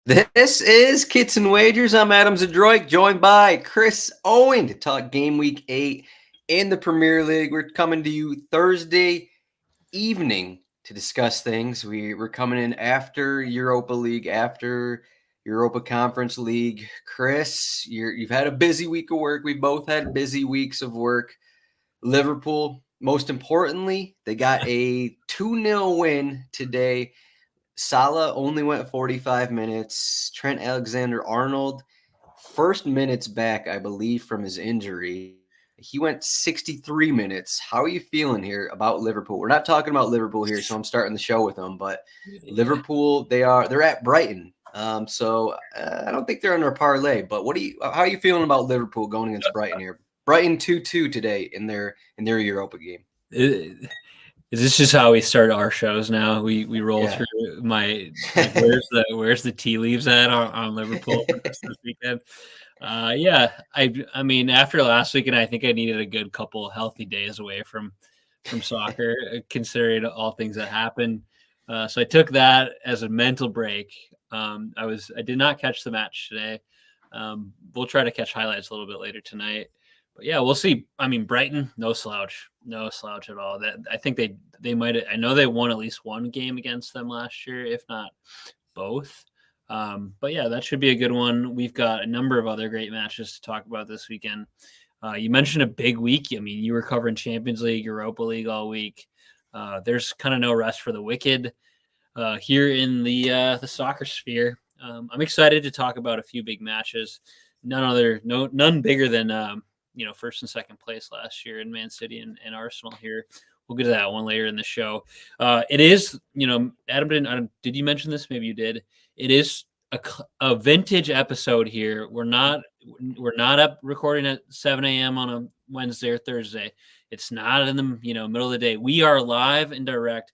This is Kits and Wagers. I'm Adam Zdroik, joined by Chris Owen to talk Game Week 8 in the Premier League. We're coming to you Thursday evening to discuss things. We're coming in after Europa League, after Europa Conference League. Chris, you've had a busy week of work. We both had busy weeks of work. Liverpool, most importantly, they got a 2-0 win today. Salah only went 45 minutes. Trent Alexander-Arnold, first minutes back, I believe, from his injury. He went 63 minutes. How are you feeling here about Liverpool? We're not talking about Liverpool here, so I'm starting the show with them. But Liverpool, they're at Brighton, so I don't think they're under a parlay. But how are you feeling about Liverpool going against Brighton here? Brighton 2-2 today in their Europa game. Is this just how we start our shows now? We roll through where's the tea leaves at on Liverpool this weekend? I mean, after last weekend, I think I needed a good couple healthy days away from soccer, considering all things that happened. So I took that as a mental break. I did not catch the match today. We'll try to catch highlights a little bit later tonight. But yeah, we'll see. I mean, Brighton, no slouch at all. That I think they might. I know they won at least one game against them last year, if not both. But yeah, that should be a good one. We've got a number of other great matches to talk about this weekend. You mentioned a big week. I mean, you were covering Champions League, Europa League all week. There's kind of no rest for the wicked here in the soccer sphere. I'm excited to talk about a few big matches. None bigger than first and second place last year in Man City and Arsenal here. We'll get to that one later in the show. It is, Adam did you mention this? Maybe you did. It is a vintage episode here. We're not up recording at 7 a.m. on a Wednesday or Thursday. It's not in the middle of the day. We are live and direct.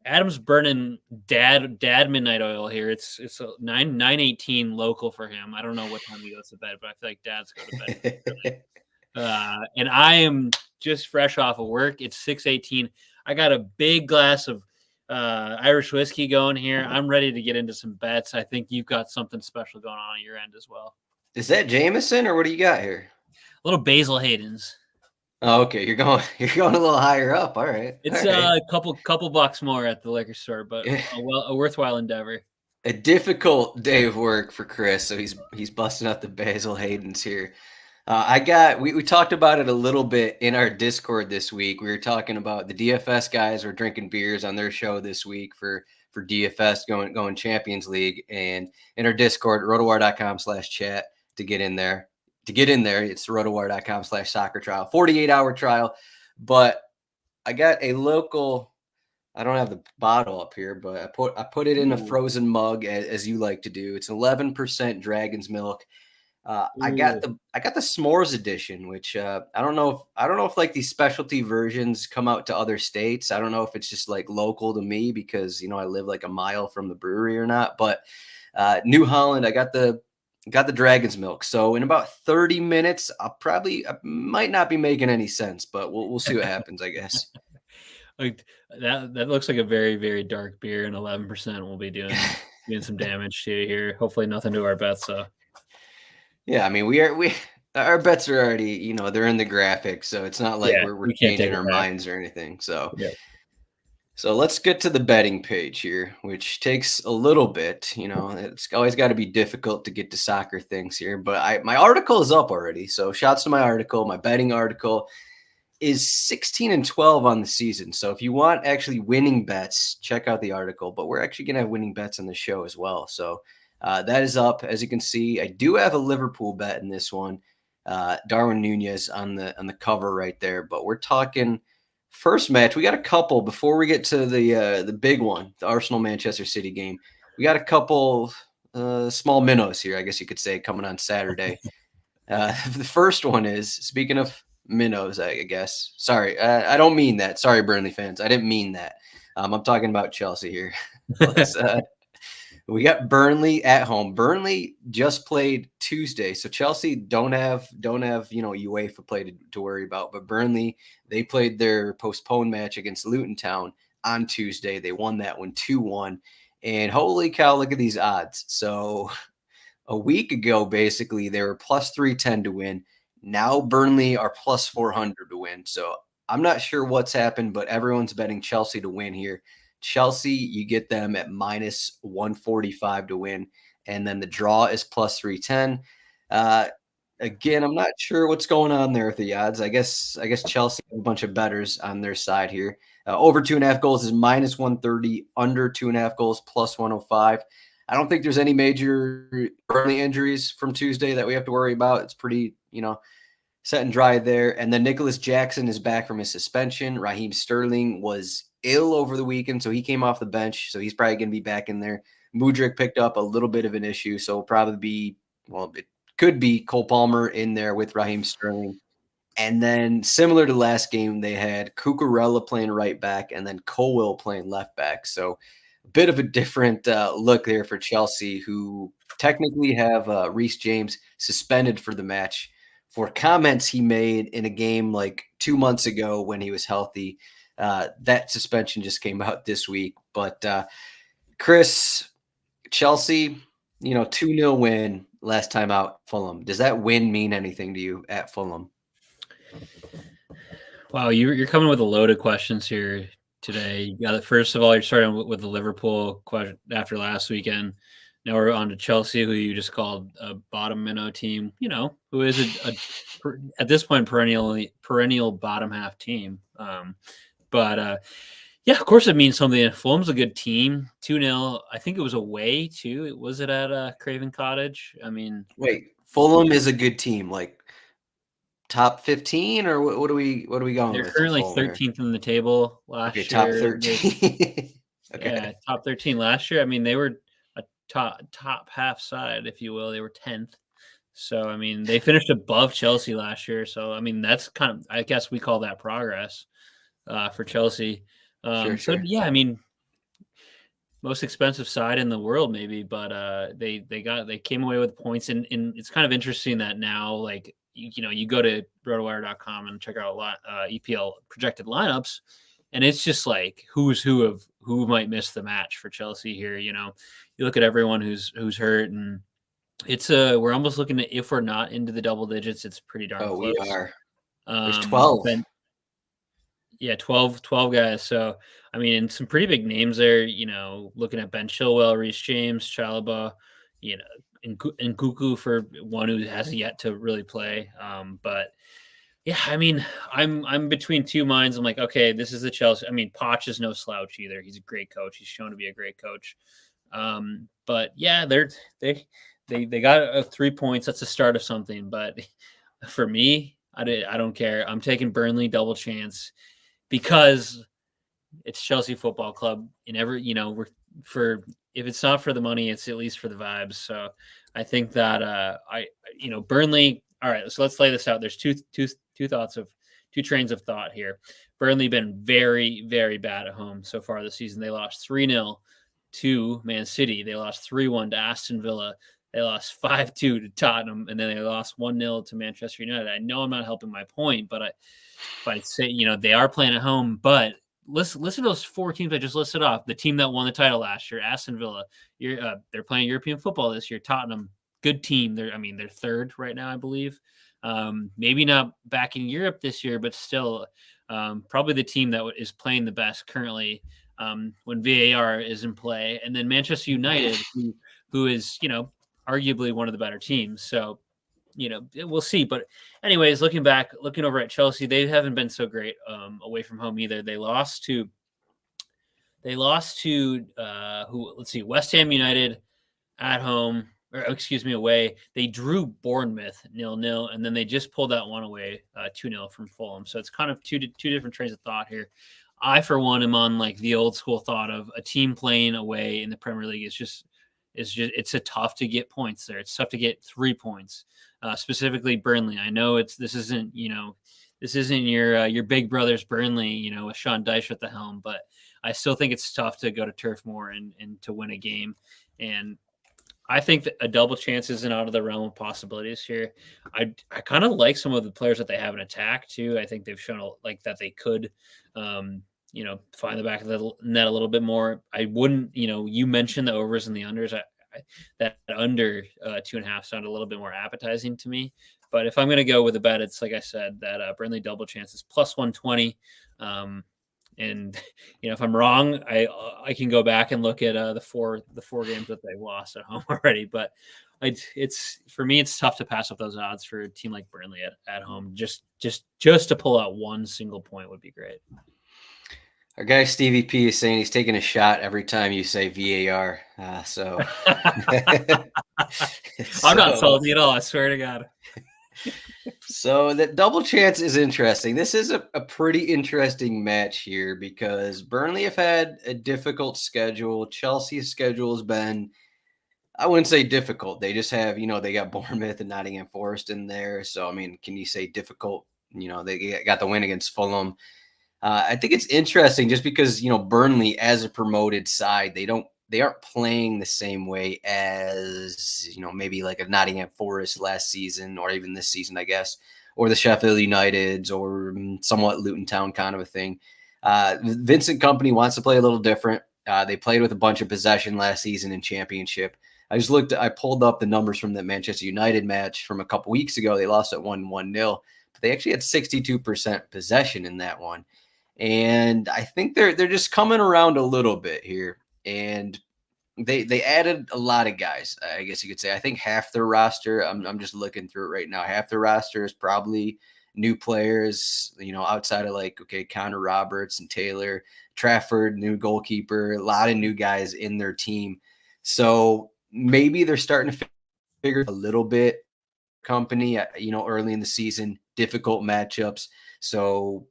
Adam's burning dad midnight oil here. It's 9:18 local for him. I don't know what time he goes to bed, but I feel like Dad's go to bed. And I am just fresh off of work. It's 6:18. I got a big glass of Irish whiskey going here. I'm ready to get into some bets. I think you've got something special going on your end as well. Is that Jameson or what do you got here? A little Basil Hayden's. Oh, okay. You're going a little higher up. All right. It's a couple bucks more at the liquor store, but a worthwhile endeavor. A difficult day of work for Chris, so he's busting out the Basil Hayden's here. We talked about it a little bit in our Discord this week. We were talking about the DFS guys were drinking beers on their show this week for DFS going Champions League, and in our Discord, rotowire.com/chat to get in there. It's rotowire.com/soccer trial, 48-hour trial. But I got a local. I don't have the bottle up here, but I put it in a frozen mug as you like to do. It's 11% Dragon's Milk. I got the s'mores edition, which I don't know if like these specialty versions come out to other states. I don't know if it's just like local to me because I live like a mile from the brewery or not. But New Holland, I got the Dragon's Milk. So in about 30 minutes, I might not be making any sense, but we'll see what happens, I guess. Like that looks like a very, very dark beer, and 11% will be doing some damage to you here. Hopefully nothing to our bets. So yeah, I mean our bets are already, they're in the graphics, so it's not like we're changing our minds or anything. So yeah. So let's get to the betting page here, which takes a little bit. It's always got to be difficult to get to soccer things here, but my article is up already. So shouts to my article. My betting article is 16-12 on the season. So if you want actually winning bets, check out the article. But we're actually going to have winning bets on the show as well. So that is up. As you can see, I do have a Liverpool bet in this one. Darwin Nunez on the cover right there. But we're talking first match. We got a couple before we get to the big one, the Arsenal-Manchester City game. We got a couple small minnows here, I guess you could say, coming on Saturday. The first one is, speaking of minnows, I guess. Sorry, I don't mean that. Sorry, Burnley fans. I didn't mean that. I'm talking about Chelsea here. We got Burnley at home. Burnley just played Tuesday, so Chelsea don't have UEFA play to worry about. But Burnley, they played their postponed match against Luton Town on Tuesday. They won that one 2-1. And holy cow, look at these odds. So a week ago, basically, they were plus 310 to win. Now Burnley are plus 400 to win. So I'm not sure what's happened, but everyone's betting Chelsea to win here. Chelsea, you get them at minus 145 to win. And then the draw is plus 310. Again, I'm not sure what's going on there with the odds. I guess Chelsea have a bunch of bettors on their side here. Over 2.5 goals is minus 130. Under 2.5 goals plus 105. I don't think there's any major early injuries from Tuesday that we have to worry about. It's pretty, set and dry there. And then Nicholas Jackson is back from his suspension. Raheem Sterling was ill over the weekend, so he came off the bench. So he's probably going to be back in there. Mudryk picked up a little bit of an issue, so it'll probably be, it could be Cole Palmer in there with Raheem Sterling. And then similar to last game, they had Cucurella playing right back and then Colwill playing left back. So a bit of a different look there for Chelsea, who technically have Reece James suspended for the match for comments he made in a game like 2 months ago when he was healthy. That suspension just came out this week. But Chris, Chelsea, 2-0 win last time out, Fulham. Does that win mean anything to you at Fulham? Wow, you're coming with a load of questions here today. You got it. First of all, you're starting with the Liverpool question after last weekend. Now we're on to Chelsea, who you just called a bottom minnow team. Who is at this point perennial bottom half team. Yeah, of course it means something. Fulham's a good team. 2-0. I think it was away too. Was it at Craven Cottage? I mean, wait, Fulham is a good team, like top 15, or what are we going they're with? currently 13th in the table last year. Top 13. Okay. Yeah, top 13 last year. I mean, they were a top half side, if you will. They were 10th. So, I mean, they finished above Chelsea last year. So, I mean, that's kind of, I guess we call that progress for Chelsea. Sure. So, yeah, I mean, most expensive side in the world, maybe, but they came away with points. And it's kind of interesting that now, like, you go to rotowire.com and check out EPL projected lineups, and it's just like who's who might miss the match for Chelsea here. You look at everyone who's hurt, and it's we're almost looking at, if we're not into the double digits, it's pretty darn close. We are. There's 12. Yeah, 12 guys. So, I mean, and some pretty big names there, looking at Ben Chilwell, Reece James, Chalobah, and Nkunku for one who has yet to really play. But yeah, I mean, I'm between two minds. I'm like, okay, this is the Chelsea. I mean, Poch is no slouch either. He's a great coach. He's shown to be a great coach. But yeah, they got 3 points. That's the start of something. But for me, I don't care. I'm taking Burnley double chance because it's Chelsea Football Club. And if it's not for the money, it's at least for the vibes. So I think that Burnley. All right, so let's lay this out. There's two trains of thought here. Burnley been very, very bad at home so far this season. They lost 3-0 to Man City. They lost 3-1 to Aston Villa. They lost 5-2 to Tottenham, and then they lost 1-0 to Manchester United. I know I'm not helping my point, but I'd say they are playing at home. But listen to those 4 teams I just listed off. The team that won the title last year, Aston Villa. They're playing European football this year. Tottenham, good team. They're third right now, I believe. Maybe not back in Europe this year, but still probably the team that is playing the best currently when VAR is in play. And then Manchester United, who is arguably one of the better teams. So we'll see. But anyways, looking over at Chelsea, they haven't been so great away from home either. They lost to West Ham United at home, or excuse me, away. They drew Bournemouth 0-0, and then they just pulled that one away 2-0 from Fulham. So it's kind of two different trains of thought here. I, for one, am on like the old school thought of a team playing away in the Premier League. It's tough to get points there. It's tough to get 3 points, specifically Burnley. I know this isn't your big brothers Burnley, with Sean Dyche at the helm, but I still think it's tough to go to Turf Moor and to win a game. And I think that a double chance isn't out of the realm of possibilities here. I kind of like some of the players that they have in attack too. I think they've shown like that they could find the back of the net a little bit more. I wouldn't, you mentioned the overs and the unders. That under 2.5 sounded a little bit more appetizing to me. But if I'm going to go with a bet, it's like I said, that Burnley double chance is plus 120. And if I'm wrong, I can go back and look at the four games that they lost at home already. But it's for me, it's tough to pass up those odds for a team like Burnley at home. Just to pull out one single point would be great. Our guy Stevie P is saying he's taking a shot every time you say VAR. So I'm not salty at all. I swear to God. So that double chance is interesting. This is a pretty interesting match here because Burnley have had a difficult schedule. Chelsea's schedule has been, I wouldn't say difficult. They just have, they got Bournemouth and Nottingham Forest in there. So, I mean, can you say difficult? They got the win against Fulham. I think it's interesting just because, Burnley as a promoted side, they aren't playing the same way as, maybe like a Nottingham Forest last season or even this season, I guess, or the Sheffield Uniteds or somewhat Luton Town kind of a thing. Vincent Kompany wants to play a little different. They played with a bunch of possession last season in Championship. I pulled up the numbers from the Manchester United match from a couple weeks ago. They lost at 1-0, but they actually had 62% possession in that one. And I think they're just coming around a little bit here. And they added a lot of guys, I guess you could say. I think half their roster, I'm just looking through it right now, half their roster is probably new players, outside of Connor Roberts and Taylor, Trafford, new goalkeeper, a lot of new guys in their team. So maybe they're starting to figure a little bit Kompany, early in the season, difficult matchups. So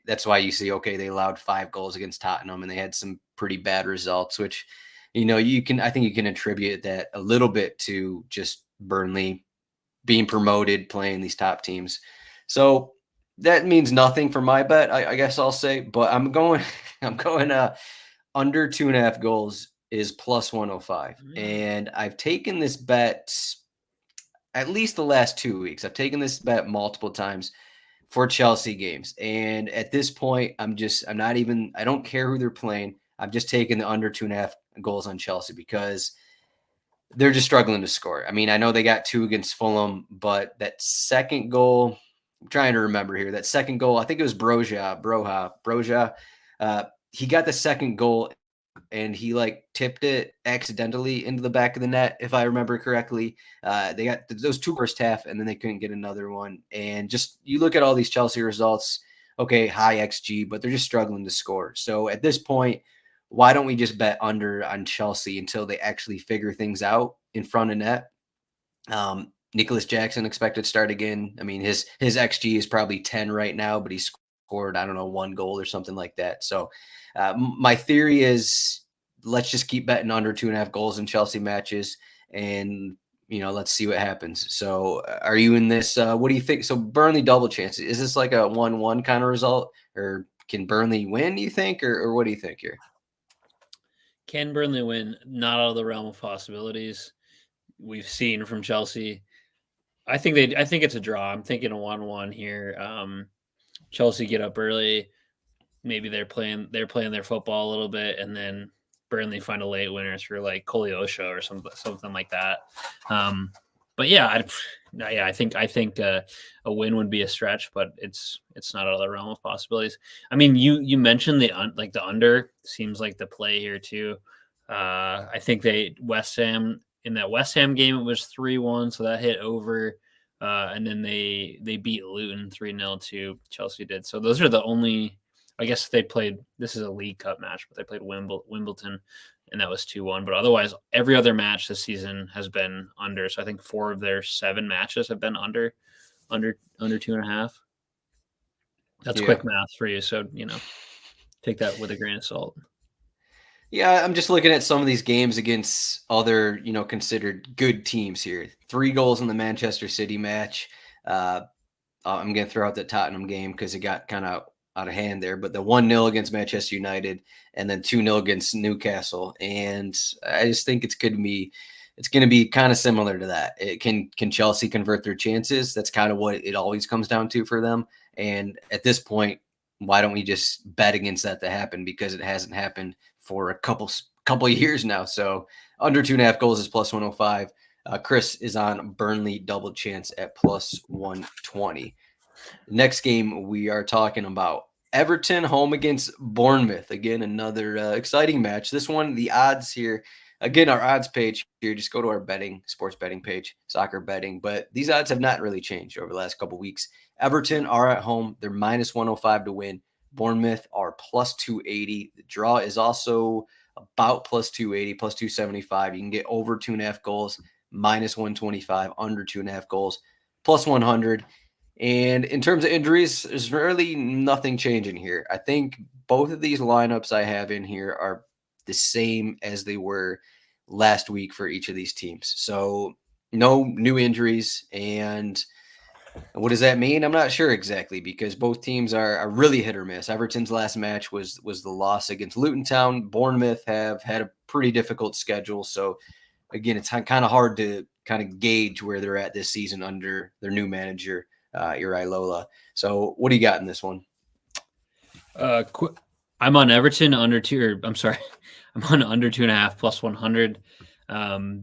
that's why you see, they allowed 5 goals against Tottenham and they had some pretty bad results, which, I think you can attribute that a little bit to just Burnley being promoted, playing these top teams. So that means nothing for my bet, I guess I'll say, but I'm going under 2.5 goals is plus 105. And I've taken this bet at least the last 2 weeks. I've taken this bet multiple times for Chelsea games. And at this point, I don't care who they're playing. I'm just taking the under 2.5 goals on Chelsea because they're just struggling to score. I mean, I know they got 2 against Fulham, but that second goal, I'm trying to remember here, that second goal, I think it was Broja. He got the second goal and he tipped it accidentally into the back of the net, if I remember correctly. They got those 2 first half and then they couldn't get another one. And just, you look at all these Chelsea results, high XG, but they're just struggling to score. So at this point, why don't we just bet under on Chelsea until they actually figure things out in front of net? Nicholas Jackson expected to start again. I mean, his XG is probably 10 right now, but he scored, 1 goal or something like that. So my theory is let's just keep betting under 2.5 goals in Chelsea matches and, let's see what happens. So are you in this? What do you think? So Burnley double chance. Is this like a 1-1 kind of result or can Burnley win, you think, or what do you think here? Can Burnley win? Not out of the realm of possibilities. We've seen from Chelsea. I think it's a draw. I'm thinking a 1-1 here. Chelsea get up early. Maybe they're playing their football a little bit, and then Burnley find a late winner through like Koleosho or something like that. But yeah, I think a win would be a stretch, but it's not out of the realm of possibilities. I mean, you mentioned the under seems like the play here too. I think West Ham in that West Ham game it was 3-1, so that hit over, and then they beat Luton 3-0 too. Chelsea did. So those are the only. I guess they played. This is a League Cup match, but they played Wimbledon, and that was 2-1. But otherwise, every other match this season has been under. So I think 4 of their 7 matches have been under 2.5. That's quick math for you. So take that with a grain of salt. Yeah, I'm just looking at some of these games against other, considered good teams here. 3 goals in the Manchester City match. I'm going to throw out the Tottenham game because it got kind of out of hand there, but the 1-0 against Manchester United and then 2-0 against Newcastle. And I just think it's going to be kind of similar to that. Can Chelsea convert their chances? That's kind of what it always comes down to for them. And at this point, why don't we just bet against that to happen? Because it hasn't happened for a couple of years now. So under 2.5 goals is plus 105. Chris is on Burnley double chance at plus 120. Next game we are talking about Everton home against Bournemouth. Again, another exciting match. This one, the odds here, again, our odds page here, just go to our sports betting page, soccer betting. But these odds have not really changed over the last couple of weeks. Everton are at home. They're minus 105 to win. Bournemouth are plus 280. The draw is also about plus 280, plus 275. You can get over 2.5 goals, minus 125, under 2.5 goals, plus 100. And in terms of injuries, there's really nothing changing here. I think both of these lineups I have in here are the same as they were last week for each of these teams. So no new injuries. And what does that mean? I'm not sure exactly because both teams are really hit or miss. Everton's last match was the loss against Luton Town. Bournemouth have had a pretty difficult schedule. So again, it's kind of hard to kind of gauge where they're at this season under their new manager, Uri Lola. So what do you got in this one? I'm on Everton under two, or I'm sorry, I'm on under 2.5 plus 100.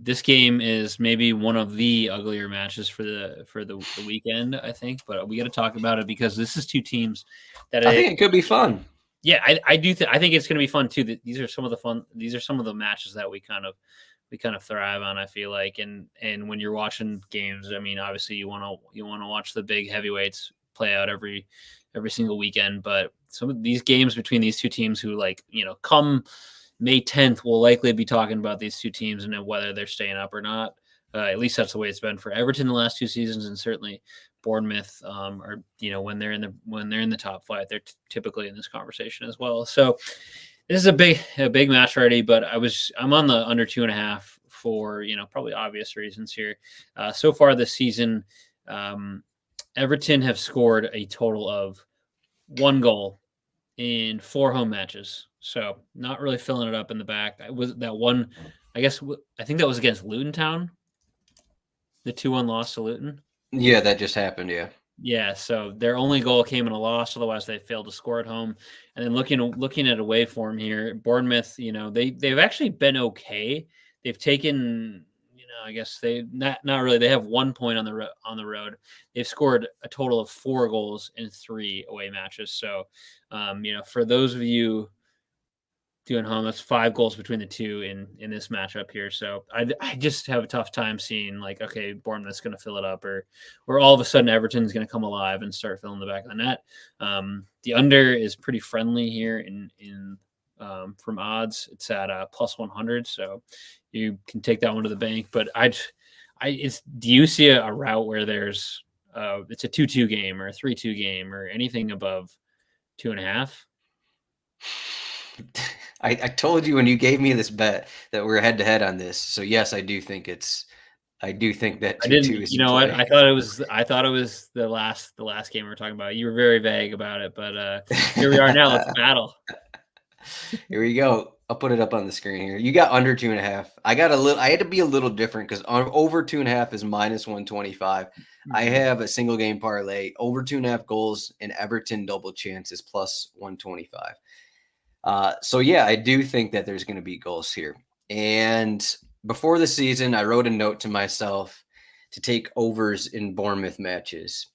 This game is maybe one of the uglier matches for the weekend, I think, but we got to talk about it because this is two teams that I think it could be fun. Yeah, I do. I think it's going to be fun too. These are some of the matches that we kind of thrive on. I feel like, and when you're watching games, I mean, obviously you want to watch the big heavyweights play out every single weekend. But some of these games between these two teams, who come May 10th, we'll likely be talking about these two teams and whether they're staying up or not. At least that's the way it's been for Everton the last two seasons, and certainly Bournemouth, or when they're in the top flight, they're typically in this conversation as well. So this is a big match already, but I'm on the under 2.5 for probably obvious reasons here. So far this season, Everton have scored a total of 1 goal in 4 home matches. So not really filling it up in the back. Was that one? I think that was against Luton Town. The 2-1 loss to Luton. Yeah, that just happened. Yeah. Yeah, so their only goal came in a loss. Otherwise, they failed to score at home. And then looking at away form here, Bournemouth, they've actually been okay. They've taken, I guess they not really. They have 1 point on the road. They've scored a total of 4 goals in 3 away matches. So, for those of you doing home, that's 5 goals between the two in this matchup here. So I just have a tough time seeing okay, Bournemouth's going to fill it up, or all of a sudden Everton's going to come alive and start filling the back of the net. The under is pretty friendly here in from odds. It's at plus 100, so you can take that one to the bank. But do you see a route where there's it's a 2-2 game or a 3-2 game or anything above 2.5? I told you when you gave me this bet that we're head to head on this. So yes, I do think that 2-2 is. You know what? I thought it was the last game we were talking about. You were very vague about it, but here we are now. Let's battle. Here we go. I'll put it up on the screen here. You got under 2.5. I had to be a little different because over 2.5 is minus 125. Mm-hmm. I have a single game parlay over 2.5 goals and Everton double chances plus 125. So yeah, I do think that there's going to be goals here. And before the season, I wrote a note to myself to take overs in Bournemouth matches.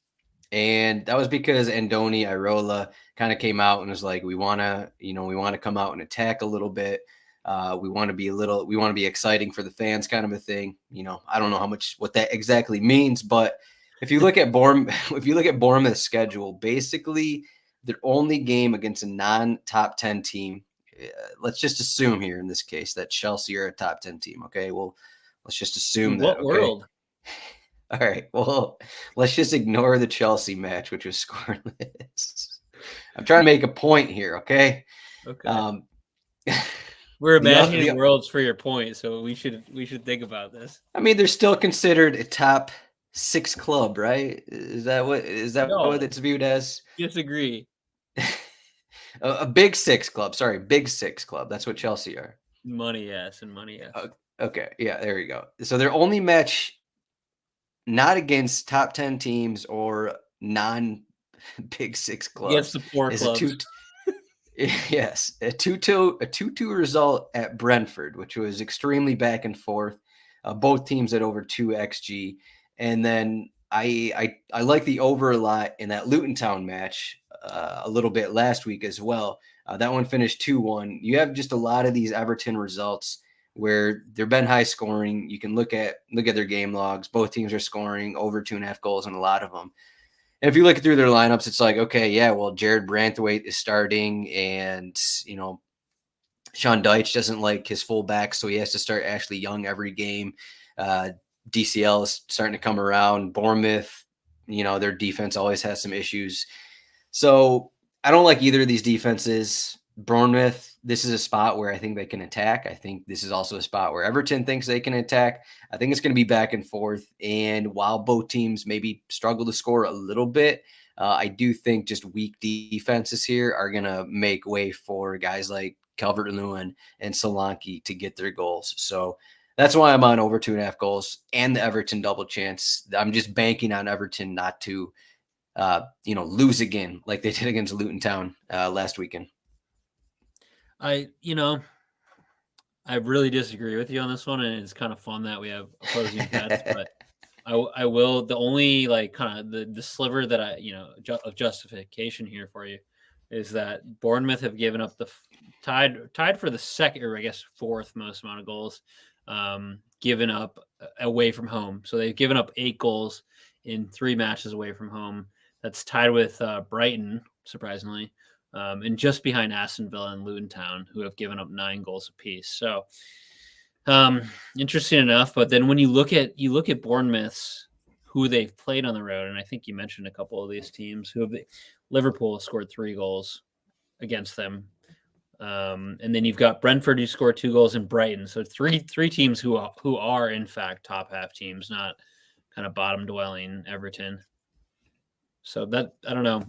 And that was because Andoni Iraola kind of came out and was like, we want to come out and attack a little bit. We want to be exciting for the fans, kind of a thing. I don't know what that exactly means, but if you look at Bournemouth's schedule, basically their only game against a non-top 10 team, let's just assume here in this case that Chelsea are a top 10 team. Okay, well, let's just assume that. What world? All right, well, let's just ignore the Chelsea match, which was scoreless. I'm trying to make a point here, okay? Okay. We're imagining worlds for your point, so we should think about this. I mean, they're still considered a top 6 club, right? Is that what it's viewed as? Disagree. A big 6 club. Sorry, big 6 club. That's what Chelsea are. Money, yes, and money, yes. Okay, yeah, there you go. So their only match not against top 10 teams or Big Six Against clubs, the poor is a clubs. yes, a 2-2 result at Brentford, which was extremely back and forth. Both teams at over 2 xg, and then I like the over a lot in that Luton Town match a little bit last week as well. That one finished 2-1. You have just a lot of these Everton results where they've been high scoring. You can look at their game logs. Both teams are scoring over 2.5 goals in a lot of them. And if you look through their lineups, it's like, okay, yeah, well, Jared Branthwaite is starting, and Sean Dyche doesn't like his fullback, so he has to start Ashley Young every game. DCL is starting to come around. Bournemouth, their defense always has some issues. So I don't like either of these defenses. Bournemouth, this is a spot where I think they can attack. I think this is also a spot where Everton thinks they can attack. I think it's going to be back and forth. And while both teams maybe struggle to score a little bit, I do think just weak defenses here are going to make way for guys like Calvert-Lewin and Solanke to get their goals. So that's why I'm on over 2.5 goals and the Everton double chance. I'm just banking on Everton not to lose again like they did against Luton Town last weekend. I really disagree with you on this one, and it's kind of fun that we have opposing bets. But I will. The only kind of the sliver that of justification here for you is that Bournemouth have given up tied for the second, or I guess fourth most amount of goals given up away from home. So they've given up 8 goals in 3 matches away from home. That's tied with Brighton, surprisingly, and just behind Aston Villa and Luton Town, who have given up 9 goals apiece. So interesting enough. But then when you look at Bournemouth's, who they've played on the road, and I think you mentioned a couple of these teams Liverpool scored 3 goals against them. And then you've got Brentford, who scored 2 goals, in Brighton. So three teams who are in fact top half teams, not kind of bottom dwelling Everton. So that, I don't know.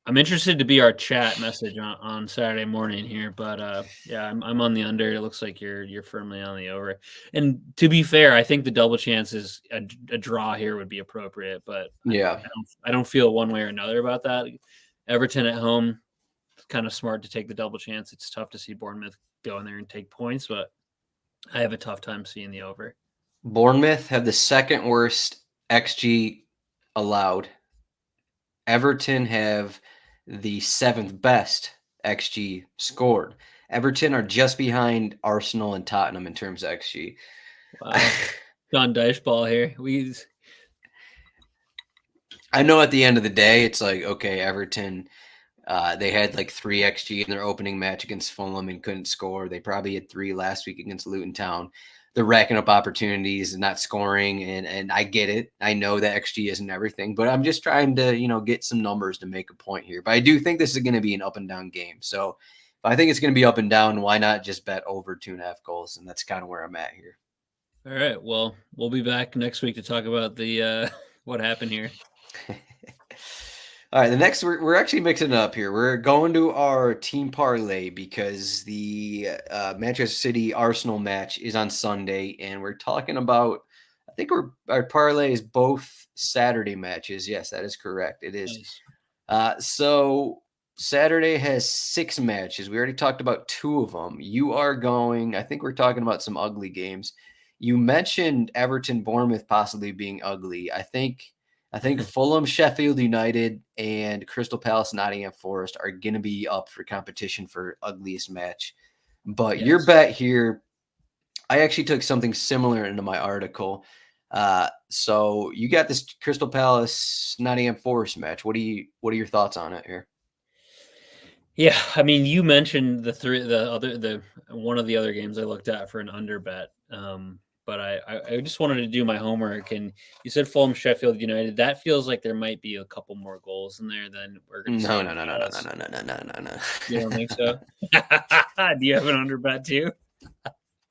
I'm interested to be our chat message on Saturday morning here, but yeah, I'm on the under. It looks like you're firmly on the over. And to be fair, I think the double chance is a draw here would be appropriate, but yeah, I don't feel one way or another about that. Everton at home, kind of smart to take the double chance. It's tough to see Bournemouth go in there and take points, but I have a tough time seeing the over. Bournemouth have the second worst XG allowed. Everton have the 7th best XG scored. Everton are just behind Arsenal and Tottenham in terms of XG. Wow. John Dyche ball here. I know at the end of the day, it's like, okay, Everton, they had like 3 XG in their opening match against Fulham and couldn't score. They probably had 3 last week against Luton Town. They're racking up opportunities and not scoring, and I get it. I know that XG isn't everything, but I'm just trying to, get some numbers to make a point here. But I do think this is going to be an up and down game. So if I think it's going to be up and down, why not just bet over 2.5 goals? And that's kind of where I'm at here. All right. Well, we'll be back next week to talk about the what happened here. All right, the next we're actually mixing it up here. We're going to our team parlay because the Manchester City Arsenal match is on Sunday, and we're talking about. I think our parlay is both Saturday matches. Yes, that is correct. It is. Nice. So Saturday has 6 matches. We already talked about 2 of them. You are going. I think we're talking about some ugly games. You mentioned Everton, Bournemouth possibly being ugly. I think Fulham, Sheffield United, and Crystal Palace, Nottingham Forest are going to be up for competition for ugliest match. But your bet here, I actually took something similar into my article. So you got this Crystal Palace, Nottingham Forest match. What are your thoughts on it here? Yeah, I mean, you mentioned one of the other games I looked at for an under bet. But I just wanted to do my homework, and you said Fulham, Sheffield United. That feels like there might be a couple more goals in there than we're going to see. No. You don't think so? Do you have an under bet too?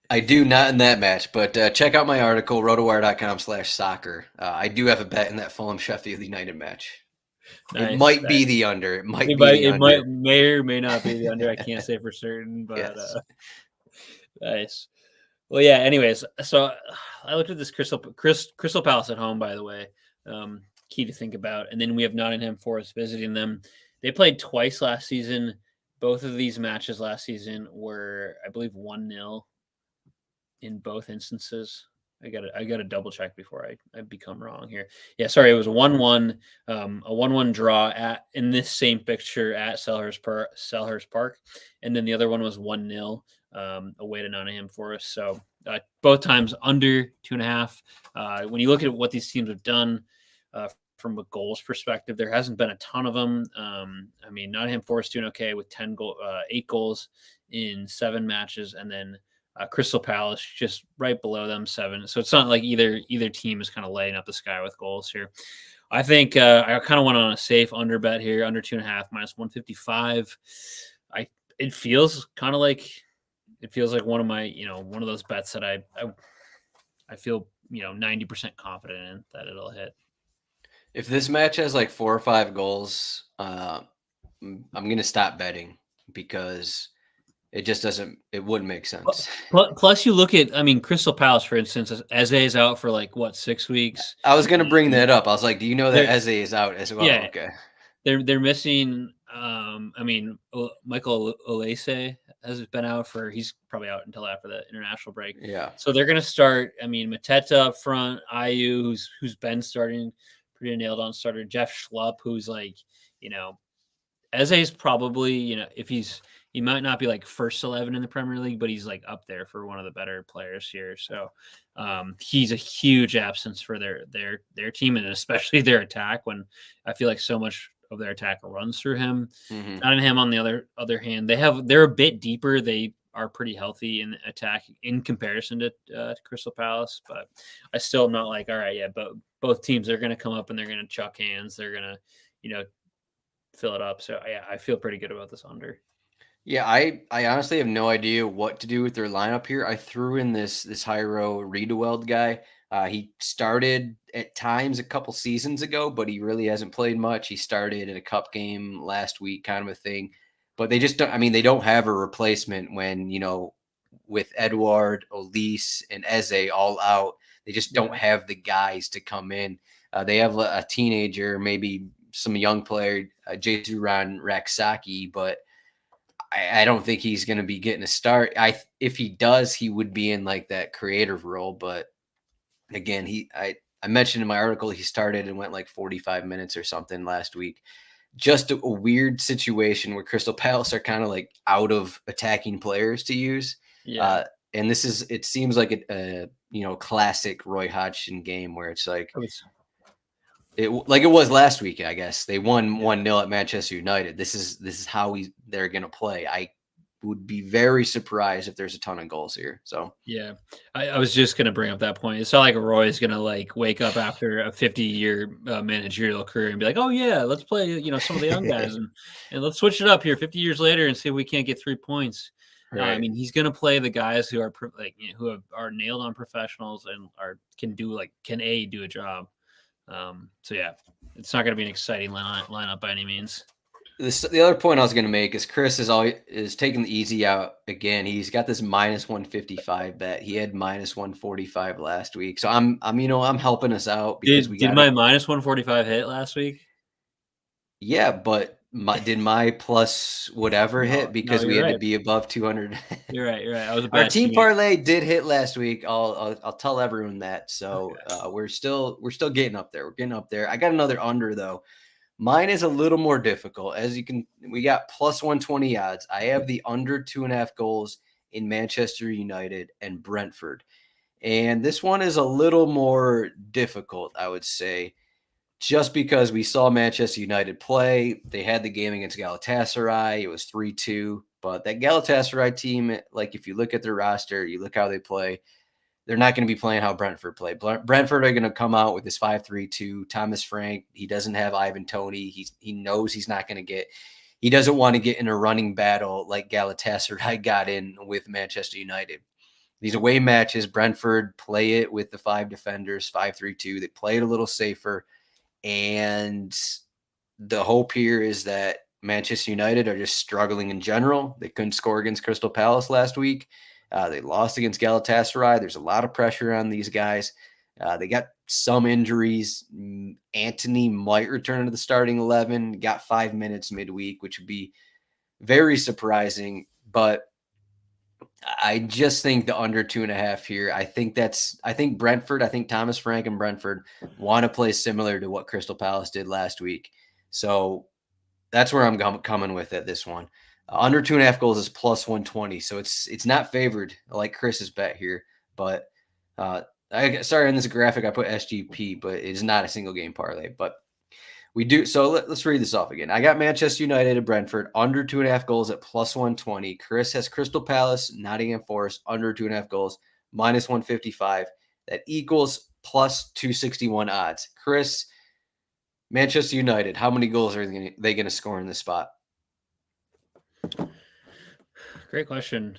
I do, not in that match, but check out my article, rotowire.com/soccer. I do have a bet in that Fulham, Sheffield United match. Nice. It might be the under. It may or may not be the under. I can't say for certain, but yes. Nice. Well, yeah. Anyways, so I looked at this Crystal Palace at home. By the way, key to think about. And then we have Nottingham Forest visiting them. They played twice last season. Both of these matches last season were, I believe, 1-0 in both instances. I gotta double check before I become wrong here. Yeah, sorry, it was 1-1, a 1-1 draw in this same fixture at Selhurst Park, and then the other one was 1-0 away to Nottingham Forest. So both times under 2.5. When you look at what these teams have done from a goals perspective, there hasn't been a ton of them. I mean, Nottingham Forest doing okay with 8 goals in 7 matches, and then Crystal Palace just right below them, 7. So it's not like either team is kind of laying up the sky with goals here. I think I kind of went on a safe under bet here, under 2.5 minus 155. It feels like one of my one of those bets that I feel 90% confident in that it'll hit. If this match has like 4 or 5 goals, I'm gonna stop betting because it just doesn't. It wouldn't make sense. Plus, you look at, Crystal Palace, for instance, Eze is out for 6 weeks. I was going to bring that up. I was like, do you know that Eze is out as well? Yeah, okay. They're missing. Michael Olise has been out he's probably out until after the international break. Yeah. So they're going to start. Mateta up front, Ayew, who's been starting, pretty nailed on starter. Jeff Schlupp, who's Eze's probably if he might not be first 11 in the Premier League, but he's up there for one of the better players here. So he's a huge absence for their team, and especially their attack, when I feel like so much of their attack runs through him. Mm-hmm. Nottingham, on the other hand, they're a bit deeper. They are pretty healthy in attack in comparison to Crystal Palace, but I still am not all right, yeah, but both teams are going to come up and they're going to chuck hands. They're going to fill it up. So yeah, I feel pretty good about this under. Yeah, I honestly have no idea what to do with their lineup here. I threw in this Hyro Riedewald guy. He started at times a couple seasons ago, but he really hasn't played much. He started in a cup game last week, kind of a thing. But they just don't. They don't have a replacement when with Edouard, Olise, and Eze all out. They just don't have the guys to come in. They have a teenager, maybe some young player, Jesuran Raksaki, but I don't think he's going to be getting a start. If he does, he would be in that creative role. But again, I mentioned in my article, he started and went 45 minutes or something last week. Just a weird situation where Crystal Palace are kind of out of attacking players to use. Yeah. And it seems like a classic Roy Hodgson game where it's it was last week, I guess. They won 1-0 at Manchester United. This is how they're going to play. I would be very surprised if there's a ton of goals here. So yeah, I was just going to bring up that point. It's not like Roy's going to wake up after a 50-year managerial career and be like, oh yeah, let's play some of the young guys and let's switch it up here 50 years later and see if we can't get 3 points. Right. He's going to play the guys who are are nailed on professionals and can do a job. So yeah, it's not going to be an exciting lineup by any means. The other point I was going to make is Chris is taking the easy out again. He's got this minus 155 bet. He had minus 145 last week, so I'm helping us out because did my minus 145 hit last week? Yeah, but did my plus whatever hit because we had to be above 200? You're right. I was our team parlay did hit last week. I'll tell everyone that. So okay. We're still getting up there. We're getting up there. I got another under though. Mine is a little more difficult. We got plus 120 odds. I have the under 2.5 goals in Manchester United and Brentford. And this one is a little more difficult, I would say, just because we saw Manchester United play. They had the game against Galatasaray. It was 3-2. But that Galatasaray team, if you look at their roster, you look how they play, they're not going to be playing how Brentford play. Brentford are going to come out with this 5-3-2. Thomas Frank, he doesn't have Ivan Toney. He knows he's not going to he doesn't want to get in a running battle like Galatasaray got in with Manchester United. These away matches, Brentford play it with the 5 defenders, 5-3-2. They play it a little safer. And the hope here is that Manchester United are just struggling in general. They couldn't score against Crystal Palace last week. They lost against Galatasaray. There's a lot of pressure on these guys. They got some injuries. Anthony might return to the starting 11. Got 5 minutes midweek, which would be very surprising. But I just think the under 2.5 here. I think Brentford, I think Thomas Frank and Brentford want to play similar to what Crystal Palace did last week. So that's where I'm coming with it, this one. Under 2.5 goals is plus 120. So it's not favored like Chris's bet here. But sorry, on this graphic, I put SGP, but it is not a single game parlay. But we do. So let's read this off again. I got Manchester United at Brentford under 2.5 goals at plus 120. Chris has Crystal Palace, Nottingham Forest under 2.5 goals, minus 155. That equals plus 261 odds. Chris, Manchester United, how many goals are they going to score in this spot? Great question.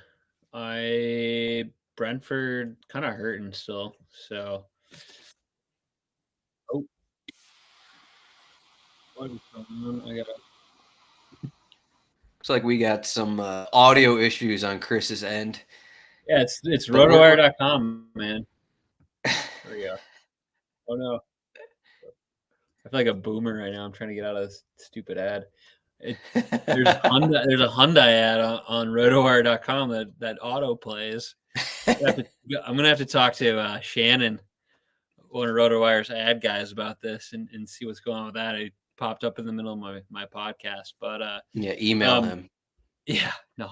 Brentford kind of hurting still, so. Oh, what is going on? Looks like we got some audio issues on Chris's end. Yeah, it's rotowire.com, man. There we go. Oh no. I feel like a boomer right now. I'm trying to get out of this stupid ad. There's a Hyundai ad on rotowire.com that auto plays. I'm going to have to talk to Shannon, one of RotoWire's ad guys, about this and see what's going on with that. It popped up in the middle of my podcast. But yeah, email him. Yeah, no.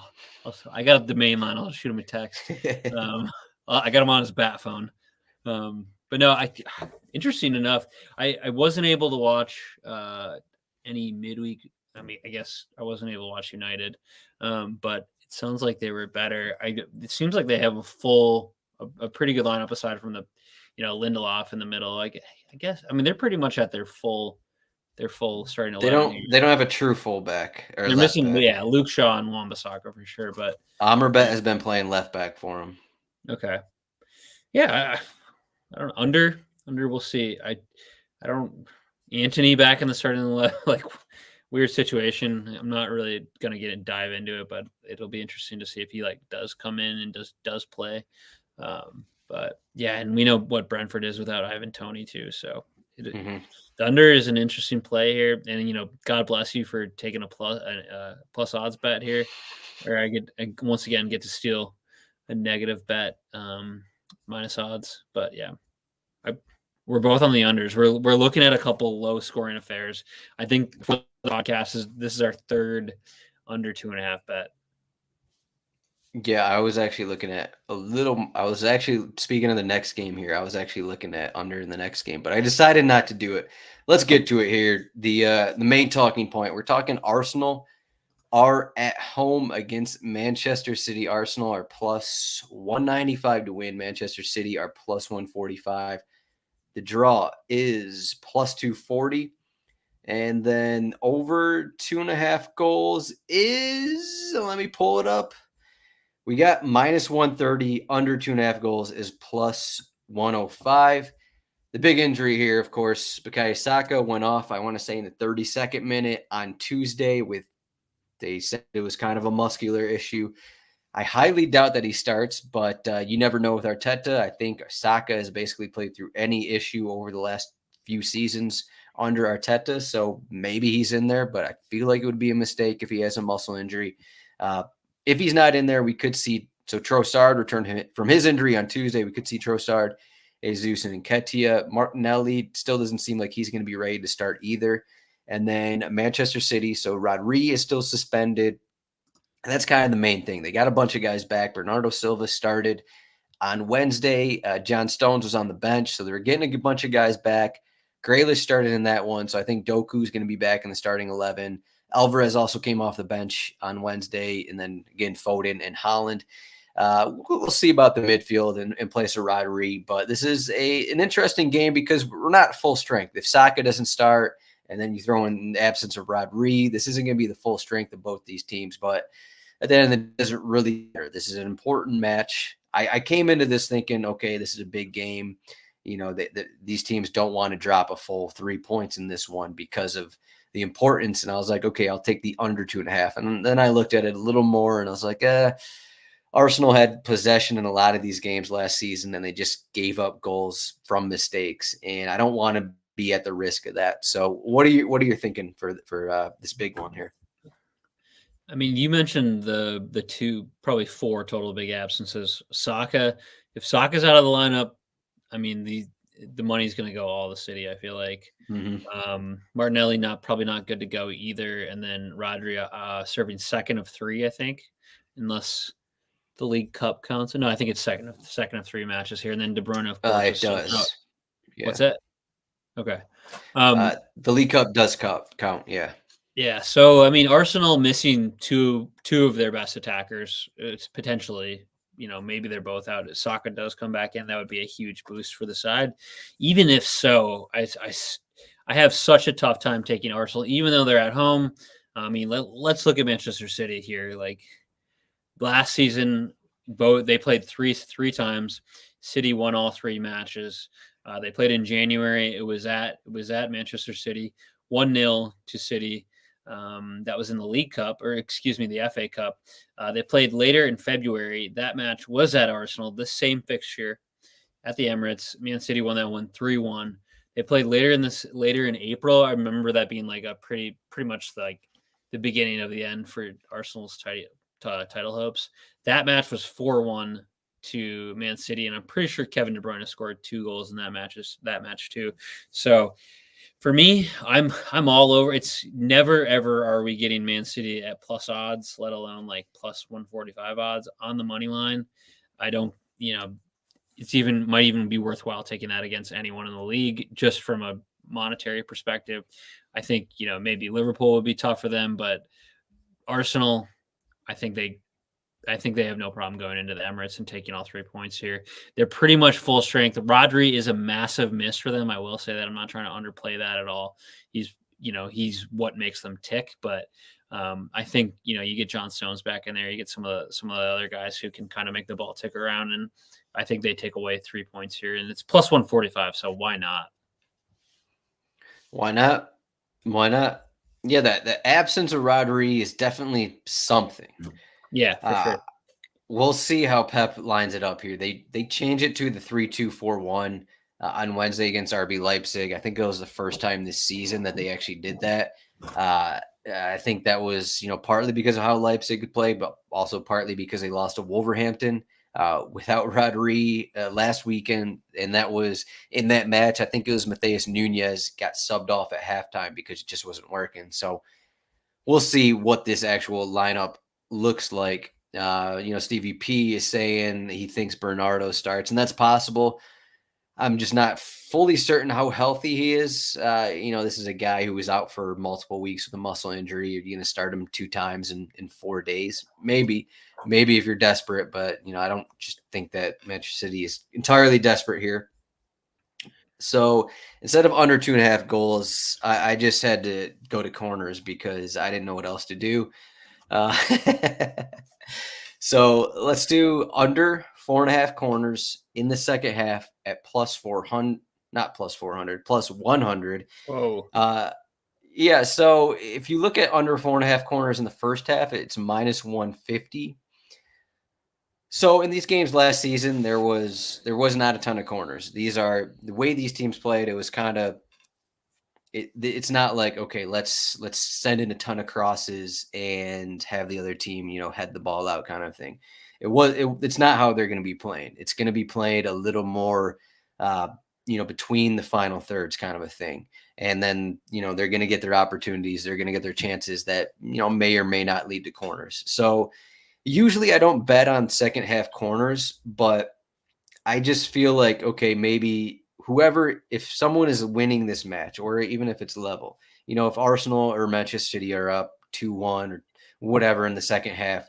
I got the main line. I'll shoot him a text. I got him on his bat phone. But no, interesting enough, I wasn't able to watch any midweek. I mean, I guess I wasn't able to watch United, but it sounds like they were better. It seems like they have a pretty good lineup aside from the, Lindelof in the middle. I guess, I mean, they're pretty much at their full starting 11. They don't have a true fullback. They're missing, Luke Shaw and Wan-Bissaka for sure. But Amrabat has been playing left back for him. Okay, yeah, I don't know. Under. We'll see. I don't. Anthony back in the starting like weird situation. I'm not really gonna dive into it, but it'll be interesting to see if he does come in and does play. But yeah, and we know what Brentford is without Ivan Toney too. So the under is an interesting play here, and God bless you for taking a plus odds bet here, or I once again get to steal a negative bet minus odds. But yeah, we're both on the unders. We're looking at a couple low scoring affairs. I think for the podcast this is our third under 2.5 bet. Yeah, I was actually looking at speaking of the next game here, I was actually looking at under in the next game, but I decided not to do it. Let's get to it here. The main talking point, we're talking Arsenal are at home against Manchester City. Arsenal are plus 195 to win. Manchester City are plus 145. The draw is plus 240. And then over 2.5 goals is, let me pull it up. We got minus 130, under 2.5 goals is plus 105. The big injury here, of course, Bukayo Saka went off, I want to say in the 32nd minute on Tuesday they said it was kind of a muscular issue. I highly doubt that he starts, but you never know with Arteta. I think Saka has basically played through any issue over the last few seasons under Arteta, so maybe he's in there, but I feel like it would be a mistake if he has a muscle injury. If he's not in there, we could see Trossard return from his injury on Tuesday. We could see Trossard, Jesus, and Nketiah. Martinelli still doesn't seem like he's going to be ready to start either. And then Manchester City, so Rodri is still suspended. And that's kind of the main thing. They got a bunch of guys back. Bernardo Silva started on Wednesday. John Stones was on the bench, so they were getting a bunch of guys back. Grealish started in that one, so I think Doku's going to be back in the starting 11. Alvarez also came off the bench on Wednesday, and then again Foden and Haaland. We'll see about the midfield in place of Rodri, but this is an interesting game because we're not full strength. If Saka doesn't start, and then you throw in the absence of Rodri, this isn't going to be the full strength of both these teams. But at the end of the day, it doesn't really matter. This is an important match. I came into this thinking, okay, this is a big game. These teams don't want to drop a full 3 points in this one because of the importance. And I was like, okay, I'll take the under 2.5. And then I looked at it a little more and I was like, Arsenal had possession in a lot of these games last season, and they just gave up goals from mistakes. And I don't want to be at the risk of that. So, what are you thinking for this big one here? I mean, you mentioned the two, probably four total big absences. Saka, if Saka's out of the lineup, I mean the money's going to go all the City. I feel like Martinelli probably not good to go either, and then Rodri serving second of three, I think, unless the League Cup counts. No, I think it's second of three matches here, and then De Bruyne, of course, It does. out. Yeah. What's that? Okay. The League Cup does count. Yeah. Yeah. So I mean, Arsenal missing two of their best attackers. It's potentially, maybe they're both out. If Saka does come back in, that would be a huge boost for the side. Even if so, I have such a tough time taking Arsenal, even though they're at home. I mean, let's look at Manchester City here. Like last season, they played three times. City won all three matches. They played in January. It was at Manchester City, 1-0 to City. That was in the League Cup, or excuse me, the FA Cup. They played later in February. That match was at Arsenal, the same fixture at the Emirates. Man City won that one 3-1. They played later in April. I remember that being like a pretty much like the beginning of the end for Arsenal's title hopes. That match was 4-1 to Man City, and I'm pretty sure Kevin De Bruyne scored 2 goals in that match too. So for me, I'm all over. It's never ever are we getting Man City at plus odds, let alone like plus 145 odds on the money line. I don't, it's might even be worthwhile taking that against anyone in the league just from a monetary perspective. I think, maybe Liverpool would be tough for them, but Arsenal, I think they have no problem going into the Emirates and taking all 3 points here. They're pretty much full strength. Rodri is a massive miss for them. I will say that. I'm not trying to underplay that at all. He's what makes them tick. But I think, you get John Stones back in there. You get some of the other guys who can kind of make the ball tick around. And I think they take away 3 points here. And it's plus 145. So why not? Why not? Why not? Yeah, the absence of Rodri is definitely something. Yeah, for sure. We'll see how Pep lines it up here. They change it to the 3-2-4-1 on Wednesday against RB Leipzig. I think it was the first time this season that they actually did that. I think that was, partly because of how Leipzig could play, but also partly because they lost to Wolverhampton without Rodri last weekend. And that was in that match. I think it was Matheus Nunes got subbed off at halftime because it just wasn't working. So we'll see what this actual lineup looks like. Stevie P is saying he thinks Bernardo starts, and that's possible. I'm just not fully certain how healthy he is. This is a guy who was out for multiple weeks with a muscle injury. You're going to start him 2 times in 4 days. Maybe if you're desperate, but I don't just think that Manchester City is entirely desperate here. So instead of under 2.5 goals, I just had to go to corners because I didn't know what else to do. So let's do under 4.5 corners in the second half at plus 400, not plus 400, plus 100. Whoa. Yeah. So if you look at under 4.5 corners in the first half, it's minus 150. So in these games last season, there was not a ton of corners. These are the way these teams played. It was kind of, it's not like, okay, let's send in a ton of crosses and have the other team, head the ball out kind of thing. It's not how they're going to be playing. It's going to be played a little more, between the final thirds kind of a thing. And then, they're going to get their opportunities. They're going to get their chances that, may or may not lead to corners. So usually I don't bet on second half corners, but I just feel like, okay, maybe if someone is winning this match, or even if it's level, if Arsenal or Manchester City are up 2-1 or whatever in the second half,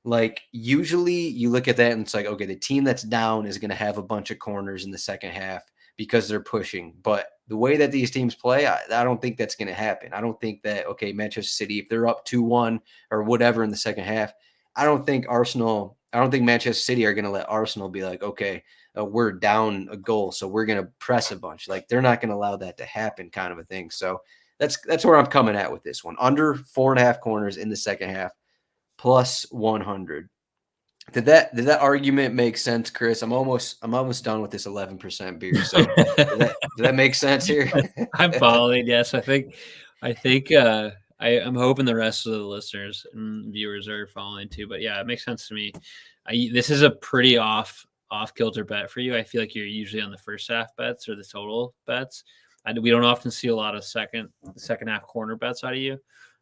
like usually you look at that and it's like, okay, the team that's down is going to have a bunch of corners in the second half because they're pushing. But the way that these teams play, I don't think that's going to happen. I don't think that, okay, Manchester City, if they're up 2-1 or whatever in the second half, I don't think Manchester City are going to let Arsenal be like, okay, we're down a goal, so we're going to press a bunch. Like they're not going to allow that to happen, kind of a thing. So that's where I'm coming at with this one. Under 4.5 corners in the second half, plus 100. Did that argument make sense, Chris? I'm almost done with this 11% beer. So did that make sense here? I'm following. Yes, I think I'm hoping the rest of the listeners and viewers are following too. But yeah, it makes sense to me. This is a pretty off kilter bet for you. I feel like you're usually on the first half bets or the total bets. We don't often see a lot of second half corner bets out of you.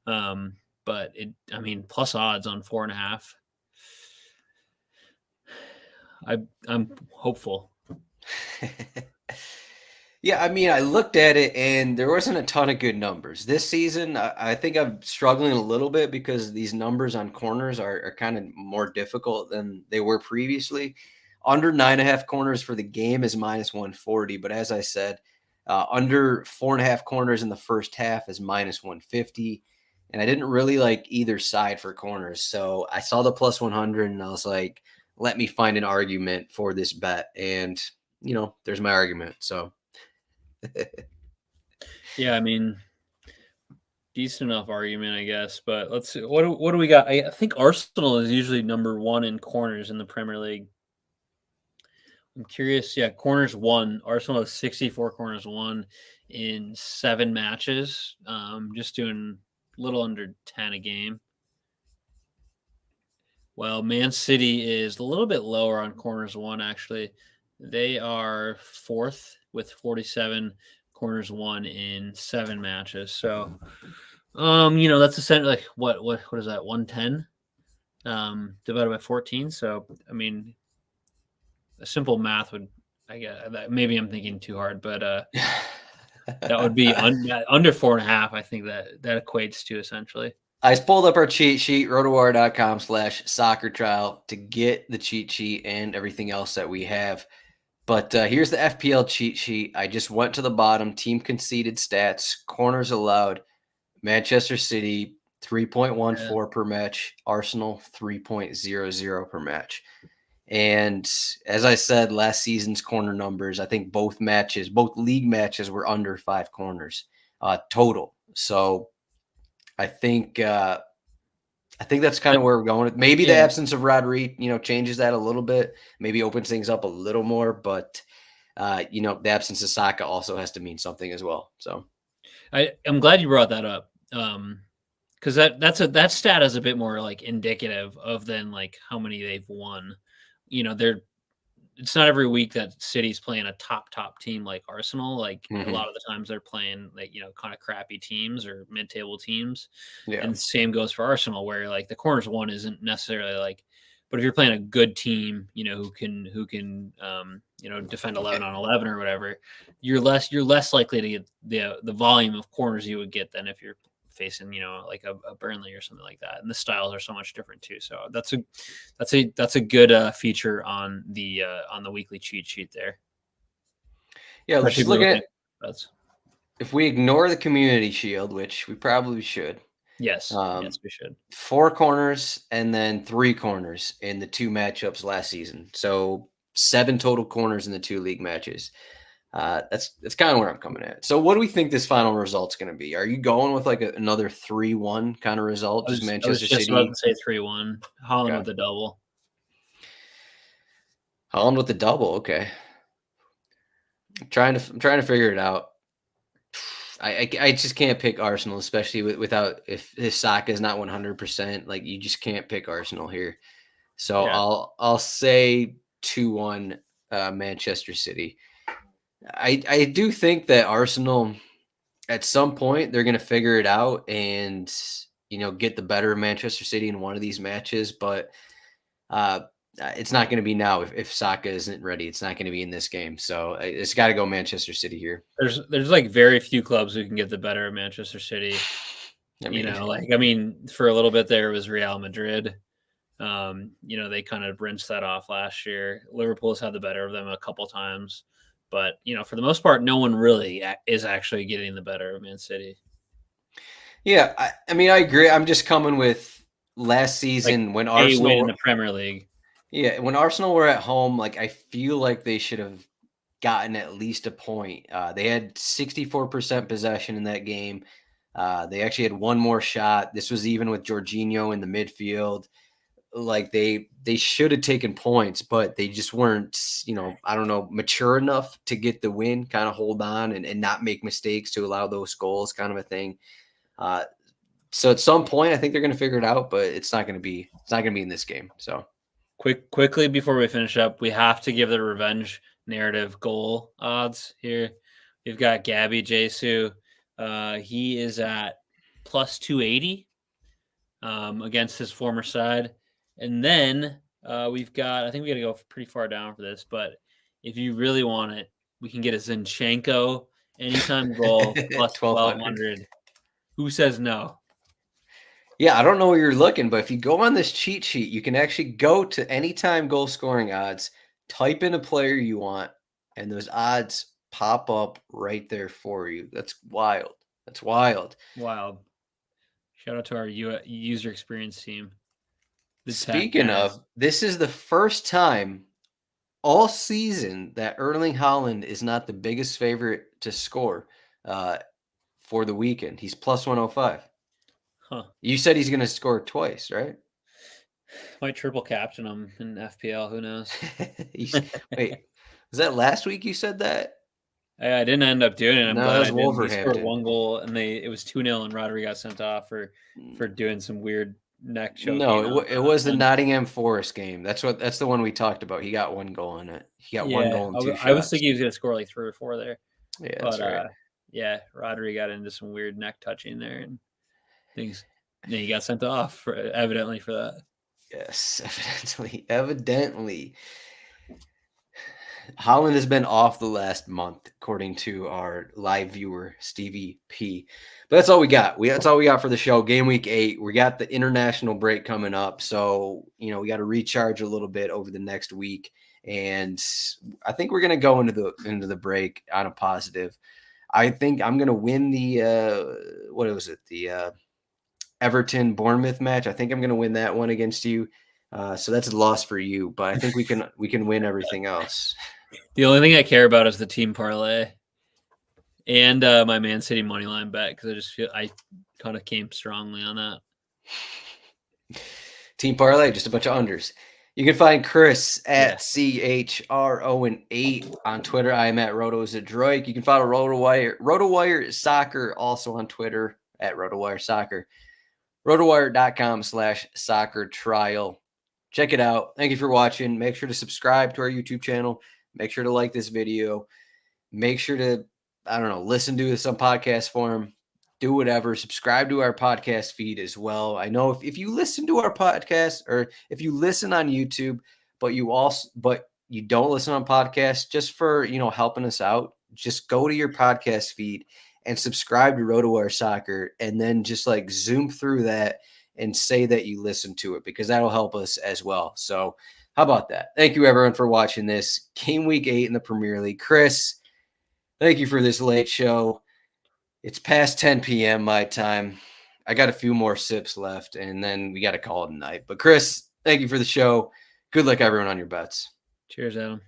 But plus odds on 4.5. I'm hopeful. Yeah, I mean, I looked at it and there wasn't a ton of good numbers. This season, I think I'm struggling a little bit because these numbers on corners are kind of more difficult than they were previously. Under 9.5 corners for the game is minus 140. But as I said, under 4.5 corners in the first half is minus 150. And I didn't really like either side for corners. So I saw the plus 100 and I was like, let me find an argument for this bet. And, there's my argument. So. Yeah, I mean, decent enough argument, I guess. But let's see. What do we got? I think Arsenal is usually number 1 in corners in the Premier League. I'm curious. Yeah, corners won. Arsenal has 64 corners won in 7 matches. Just doing a little under 10 a game. Well, Man City is a little bit lower on corners won, actually. They are 4th with 47 corners won in 7 matches. So, that's essentially like what is that? 110 divided by 14. So, I mean, a simple math would, I guess, maybe I'm thinking too hard, but that would be under 4.5. I think that equates to essentially. I pulled up our cheat sheet, rotowire.com/soccer trial to get the cheat sheet and everything else that we have. But here's the FPL cheat sheet. I just went to the bottom. Team conceded stats, corners allowed. Manchester City, 3.14 per match. Arsenal, 3.00 per match. And as I said, last season's corner numbers, I think both league matches were under 5 corners total. So I think that's kind of where we're going. Maybe the absence of Rodri, changes that a little bit. Maybe opens things up a little more. But the absence of Saka also has to mean something as well. So I'm glad you brought that up, because that stat is a bit more like indicative of than like how many they've won. It's not every week that City's playing a top team like Arsenal. Like a lot of the times they're playing like, kind of crappy teams or mid-table teams. Yeah. And the same goes for Arsenal, where like the corners one isn't necessarily like, but if you're playing a good team, who can defend 11 on 11 or whatever, you're less likely to get the volume of corners you would get than if you're facing, like a Burnley or something like that. And the styles are so much different too. So that's a good feature on the weekly cheat sheet there. Yeah, let's just look at if we ignore the Community Shield, which we probably should. Yes, yes, we should. 4 corners and then 3 corners in the 2 matchups last season. So 7 total corners in the 2 league matches. That's kind of where I'm coming at. So what do we think this final result's going to be? Are you going with like another 3-1 kind of result? I was just about to say 3-1. Haaland with the double. Haaland with the double. Okay. I'm trying to figure it out. I just can't pick Arsenal, especially without if Saka is not 100%. Like you just can't pick Arsenal here. So yeah. I'll say 2-1 Manchester City. I do think that Arsenal at some point they're going to figure it out and get the better of Manchester City in one of these matches, but it's not going to be now if Saka isn't ready. It's not going to be in this game. So it's got to go Manchester City here. There's like very few clubs who can get the better of Manchester City. For a little bit there it was Real Madrid. They kind of rinsed that off last year. Liverpool has had the better of them a couple times. But, for the most part, no one really is actually getting the better of Man City. Yeah, I agree. I'm just coming with last season when Arsenal win in the Premier League. Yeah, when Arsenal were at home, like I feel like they should have gotten at least a point. They had 64% possession in that game. They actually had one more shot. This was even with Jorginho in the midfield. like they should have taken points, but they just weren't, I don't know, mature enough to get the win, kind of hold on and not make mistakes to allow those goals, kind of a thing. So at some point, I think they're going to figure it out, but it's not going to be in this game. So quickly before we finish up, we have to give the revenge narrative goal odds here. We've got Gabby Jesu. He is at plus 280 against his former side. And then we've got, I think we got to go pretty far down for this, but if you really want it, we can get a Zinchenko anytime goal plus 1200. Who says no? Yeah, I don't know where you're looking, but if you go on this cheat sheet, you can actually go to anytime goal scoring odds, type in a player you want, and those odds pop up right there for you. That's wild. That's wild. Wild. Shout out to our user experience team. Speaking of, this is the first time all season that Erling Haaland is not the biggest favorite to score for the weekend. He's plus 105. Huh. You said he's going to score twice, right? Might triple captain him in FPL. Who knows? Wait, was that last week you said that? I didn't end up doing it. No, that was Wolverhampton. He scored 1 goal, and it was 2-0, and Rodri got sent off for doing some weird neck choking. No, it was the Nottingham Forest game. That's the one we talked about. He got 1 goal in it. He got 1 goal and 2 shots. I was thinking he was going to score like 3 or 4 there. Yeah, that's right. Yeah, Rodri got into some weird neck touching there and things. And he got sent off evidently for that. Yes, evidently. Haaland has been off the last month, according to our live viewer, Stevie P. But that's all we got. That's all we got for the show. Game week 8. We got the international break coming up. So, we got to recharge a little bit over the next week. And I think we're going to go into the break on a positive. I think I'm going to win the, what was it? The Everton Bournemouth match. I think I'm going to win that one against you. So that's a loss for you, but I think we can win everything else. The only thing I care about is the team parlay and my Man City money line bet, because I just feel I kind of came strongly on that. Team parlay, just a bunch of unders. You can find Chris at CHRON8 on Twitter. I am at Zdroik. You can follow RotoWire Soccer also on Twitter at RotoWire Soccer. RotoWire.com/soccer trial. Check it out. Thank you for watching. Make sure to subscribe to our YouTube channel. Make sure to like this video. Make sure to, listen to us on podcast form. Do whatever. Subscribe to our podcast feed as well. I know if you listen to our podcast or if you listen on YouTube, but you don't listen on podcasts, just for, helping us out, just go to your podcast feed and subscribe to RotoWire Soccer, and then just zoom through that and say that you listen to it, because that'll help us as well. So how about that? Thank you, everyone, for watching this Game Week 8 in the Premier League. Chris, thank you for this late show. It's past 10 p.m. my time. I got a few more sips left, and then we got to call it a night. But Chris, thank you for the show. Good luck, everyone, on your bets. Cheers, Adam.